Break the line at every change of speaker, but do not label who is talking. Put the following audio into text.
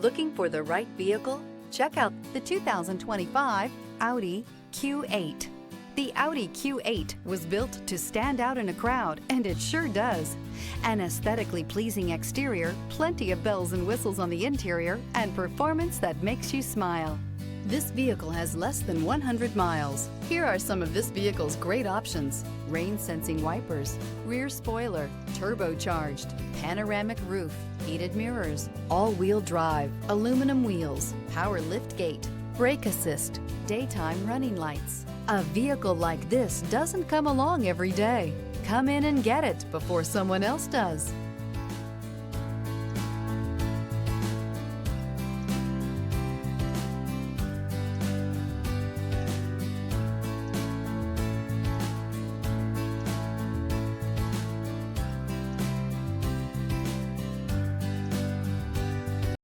Looking for the right vehicle? Check out the 2025 Audi Q8. The Audi Q8 was built to stand out in a crowd, and it sure does. An aesthetically pleasing exterior, plenty of bells and whistles on the interior, and performance that makes you smile. This vehicle has less than 100 miles. Here are some of this vehicle's great options: rain-sensing wipers, rear spoiler, turbocharged, panoramic roof, heated mirrors, all-wheel drive, aluminum wheels, power liftgate, brake assist, daytime running lights. A vehicle like this doesn't come along every day. Come in and get it before someone else does.